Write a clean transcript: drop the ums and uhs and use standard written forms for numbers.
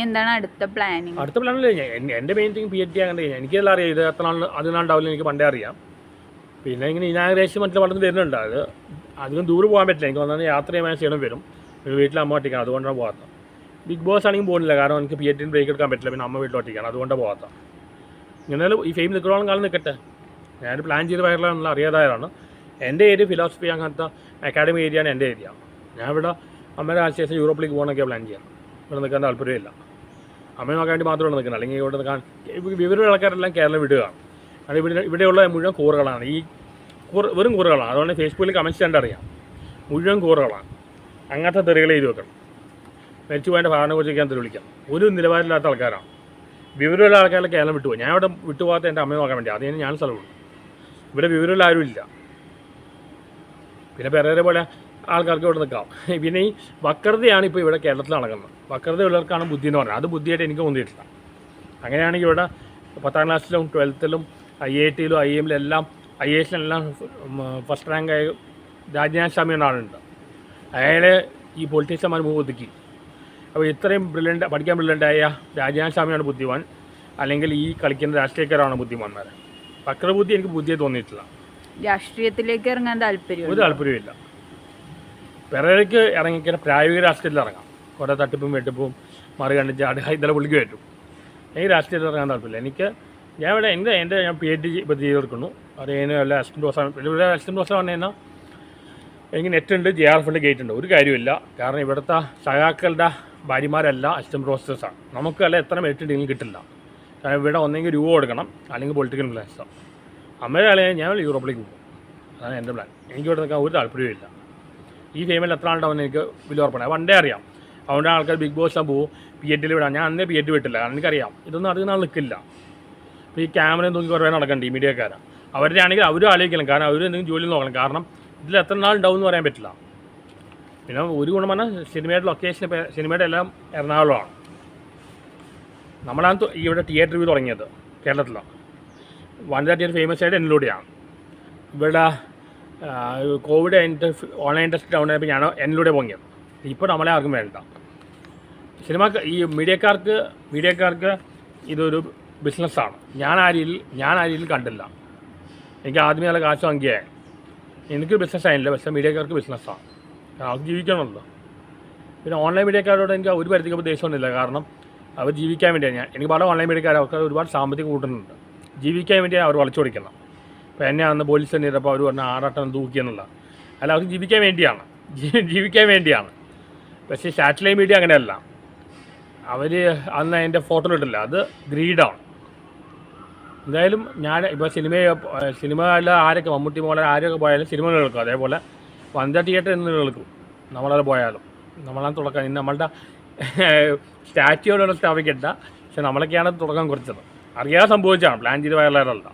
എന്താണ് അടുത്ത പ്ലാനിങ്? അടുത്ത പ്ലാനിൽ എൻ്റെ മെയിൻ തിങ് PhD അങ്ങനെ എനിക്കെല്ലാം അറിയാം. ഇത് എത്ര നാൾ അതിനാണ്ടാവില്ല എനിക്ക് പണ്ടേ അറിയാം. പിന്നെ ഇങ്ങനെ ഇനാഗ്രേഷൻ മറ്റു വളർന്ന് വരുന്നുണ്ട്. അത് അധികം ദൂരം പോകാൻ പറ്റില്ല. എനിക്ക് വന്നാൽ യാത്ര ചെയ്യാൻ ചെയ്യണം വരും. വീട്ടിൽ അമ്മ ഒറ്റയ്ക്കാണ്, അതുകൊണ്ടാണ് പോകാത്തത്. ബിഗ് ബോസ് ആണെങ്കിൽ പോകുന്നില്ല, കാരണം എനിക്ക് PhD ബ്രേക്ക് എടുക്കാൻ പറ്റില്ല. പിന്നെ അമ്മ വീട്ടിൽ ഒറ്റയ്ക്കാണ്, അതുകൊണ്ടാണ് പോകാത്തത്. ഇങ്ങനെ ഈ ഫെയിം നിൽക്കണോളം കാലം നിൽക്കട്ടെ. ഞാനൊരു പ്ലാൻ ചെയ്ത് വയറിലാണെന്നുള്ള അറിയാതായതാണ്. എൻ്റെ ഏരിയ ഫിലോസഫി അങ്ങനത്തെ അക്കാഡമി ഏരിയയാണ് എൻ്റെ ഏരിയ. ഞാൻ ഇവിടെ അമ്മയുടെ ആശയം യൂറോപ്പിലേക്ക് പോകണമെങ്കിൽ പ്ലാൻ ചെയ്യാം. ഇവിടെ നിൽക്കാൻ താല്പര്യമില്ല. അമ്മയെ നോക്കാൻ വേണ്ടി മാത്രമാണ് നിൽക്കുന്നത്. അല്ലെങ്കിൽ ഇവിടെ നിൽക്കാൻ വിവരമുള്ള ആൾക്കാരെല്ലാം കേരളം വിടുകയാണ്. അത് ഇവിടെയുള്ള മുഴുവൻ കൂറുകളാണ്. ഈ വെറും കൂറുകളാണ്. അതുകൊണ്ട് ഫേസ്ബുക്കിൽ കമൻറ്റ്സ് കണ്ടറിയാം. മുഴുവൻ കൂറുകളാണ്. അങ്ങനത്തെ തെറികൾ എഴുതി വെക്കണം. മരിച്ചു പോയതിൻ്റെ ഭാവനെ കുറിച്ചൊക്കെ തെറി വിളിക്കാം. ഒരു നിലവാരമില്ലാത്ത ആൾക്കാരാണ്. വിവരമുള്ള ആൾക്കാരെ കേരളം വിട്ടുപോയി. ഞാൻ ഇവിടെ വിട്ടുപോകാത്ത എൻ്റെ അമ്മയെ നോക്കാൻ വേണ്ടി അതിന് ഞാൻ സ്ഥലമുള്ളൂ. ഇവിടെ വിവരമുള്ള ആരും ഇല്ല. പിന്നെ പെരേരെ പോലെ ആൾക്കാർക്ക് ഇവിടെ നിൽക്കാം. പിന്നെ ഈ വക്രതയാണ് ഇപ്പോൾ ഇവിടെ കേരളത്തിൽ നടക്കുന്നത്. വക്രത ഉള്ളവർക്കാണ് ബുദ്ധി എന്ന് പറഞ്ഞത്. അത് ബുദ്ധിയായിട്ട് എനിക്ക് തോന്നിയിട്ടില്ല. അങ്ങനെയാണെങ്കിൽ ഇവിടെ 10ാം ക്ലാസ്സിലും 12ലും IIT IIM എല്ലാം IASലെല്ലാം ഫസ്റ്റ് റാങ്ക് ആയ രാജ്നാഥ് സ്വാമി എന്ന ആളുണ്ട്. അയാളെ ഈ പൊളിറ്റീഷ്യന്മാർ ഒതുക്കി. അപ്പോൾ ഇത്രയും പഠിക്കാൻ ബ്രില്യൻ്റായ രാജ്നാഥ് സ്വാമിയാണ് ബുദ്ധിമാൻ, അല്ലെങ്കിൽ ഈ കളിക്കുന്ന രാഷ്ട്രീയക്കാരാണ് ബുദ്ധിമാന്മാർ. വക്രബുദ്ധി എനിക്ക് ബുദ്ധിയെ തോന്നിയിട്ടില്ല. രാഷ്ട്രീയത്തിലേക്ക് ഇറങ്ങാൻ ഒരു താല്പര്യമില്ല. പെരേരയ്ക്ക് ഇറങ്ങിക്കാൻ പ്രായോഗിക രാഷ്ട്രീയത്തിൽ ഇറങ്ങാം. കുറേ തട്ടിപ്പും വെട്ടിപ്പും മറികണ്ടിച്ച് ഇന്നലെ പുള്ളിക്ക് പറ്റും. എനിക്ക് രാഷ്ട്രീയത്തിൽ ഇറങ്ങാൻ താല്പര്യമില്ല. ഞാൻ PhD ഇപ്പോൾ ചെയ്തെടുക്കുന്നു. അത് വല്ല അസിസ്റ്റൻറ്റ് പ്രൊഫസർ ഇവിടെ അസിസ്റ്റൻറ്റ് പ്രൊഫസർ പറഞ്ഞു കഴിഞ്ഞാൽ എനിക്ക് നെറ്റുണ്ട്, JRF ഉണ്ട്, ഗേറ്റ് ഉണ്ട്. ഒരു കാര്യമില്ല. കാരണം ഇവിടുത്തെ സഹാക്കളുടെ ഭാര്യമാരെല്ലാം അസിസ്റ്റൻറ്റ് പ്രൊഫസേഴ്സാണ്. നമുക്കല്ല എത്ര മെറിറ്റ് ഉണ്ടെങ്കിലും കിട്ടില്ല. കാരണം ഇവിടെ ഒന്നെങ്കിൽ രൂപ കൊടുക്കണം, അല്ലെങ്കിൽ പൊളിറ്റിക്കൽ ഇൻഫ്ലുവൻസാണ്. അമ്മയുടെ ആളെ ഞാൻ യൂറോപ്പിലേക്ക് പോകും. അതാണ് എൻ്റെ പ്ലാൻ. എനിക്ക് ഇവിടെ നിൽക്കാൻ ഒരു താല്പര്യമില്ല. ഈ ഫെയിമിൽ എത്ര ആളുണ്ടാവുമെന്ന് എനിക്ക് വലിയ ഉറപ്പാണ്. പണ്ടേ അറിയാം. അതുകൊണ്ട് ആൾക്കാർ ബിഗ് ബോസ് പോകും, PhD വിടാം. ഞാൻ അന്നേ PhD വിട്ടില്ല. കാരണം എനിക്കറിയാം ഇതൊന്നും അധികം നാൾ നിൽക്കില്ല. അപ്പോൾ ഈ ക്യാമറയും തൂക്കി കുറേ നടക്കണ്ട ഈ മീഡിയക്കാരാണ്. അവരുടെ ആണെങ്കിൽ അവരും ആലോചിക്കണം. കാരണം അവർ എന്തെങ്കിലും ജോലി നോക്കണം. കാരണം ഇതിൽ എത്ര നാൾ ഉണ്ടാവും എന്ന് പറയാൻ പറ്റില്ല. പിന്നെ ഒരു ഗുണം പറഞ്ഞാൽ സിനിമയുടെ ലൊക്കേഷൻ സിനിമയുടെ എല്ലാം എറണാകുളമാണ്. നമ്മളാണ് ഇവിടെ തിയേറ്റർ റിവ്യൂ തുടങ്ങിയത് കേരളത്തിലാണ്. വനിതാ തിയേറ്റർ ഫേമസ് ആയിട്ട് എന്നിലൂടെയാണ്. ഇവിടെ കോവിഡ് കഴിഞ്ഞിട്ട് ഓൺലൈൻ ടെസ്റ്റ് ഡൗൺ ആയപ്പോൾ ഞാൻ എന്നിലൂടെ പൊങ്ങിയത്. ഇപ്പോൾ നമ്മളെ ആർക്കും വേണ്ട. ഈ മീഡിയക്കാർക്ക് ഇതൊരു ബിസിനസ്സാണ്. ഞാൻ ആ രീതിയിൽ കണ്ടില്ല. എനിക്ക് ആദ്യമേ നല്ല കാശ് വാങ്ങിയാൽ എനിക്ക് ബിസിനസ് ആയില്ല. പക്ഷേ മീഡിയക്കാർക്ക് ബിസിനസ്സാണ്. അവർക്ക് ജീവിക്കണമല്ലോ. പിന്നെ ഓൺലൈൻ മീഡിയക്കാരോട് എനിക്ക് ഒരു പരിധിക്ക് ദേഷ്യമൊന്നുമില്ല. കാരണം അവർ ജീവിക്കാൻ വേണ്ടിയാണ്. എനിക്ക് പല ഓൺലൈൻ മീഡിയക്കാർ അവർക്ക് ഒരുപാട് സാമ്പത്തികം കൂട്ടുന്നുണ്ട്. ജീവിക്കാൻ വേണ്ടിയാണ് അവർ വളച്ചൊടിക്കണം. അപ്പോൾ എന്നെ അന്ന് പോലീസ് തന്നെ ഇരുന്നപ്പോൾ അവർ പറഞ്ഞാൽ 6 അട്ടം തൂക്കിയെന്നുള്ള. അല്ല, അവർക്ക് ജീവിക്കാൻ വേണ്ടിയാണ്. പക്ഷേ സാറ്റലൈറ്റ് മീഡിയ അങ്ങനെയല്ല. അവർ അന്ന് അതിൻ്റെ ഫോട്ടോ ഇട്ടില്ല. അത് ഗ്രീഡാണ്. എന്തായാലും ഞാൻ ഇപ്പോൾ സിനിമയിൽ ആരൊക്കെ മമ്മൂട്ടി മോഹൻലാൽ ആരൊക്കെ പോയാലും സിനിമകൾ കേൾക്കും. അതേപോലെ വനിതാ തിയേറ്റർ എന്ന് കേൾക്കും. നമ്മളത് പോയാലും നമ്മളാണ് തുടക്കം. ഇന്ന് നമ്മളുടെ സ്റ്റാച്യൂയോടെ സ്ഥാപിക്കണ്ട. പക്ഷെ നമ്മളൊക്കെയാണ് തുടക്കം കുറിച്ചത്. അറിയാതെ സംഭവിച്ചാണ്, പ്ലാൻ ചെയ്ത് വയറിലല്ല.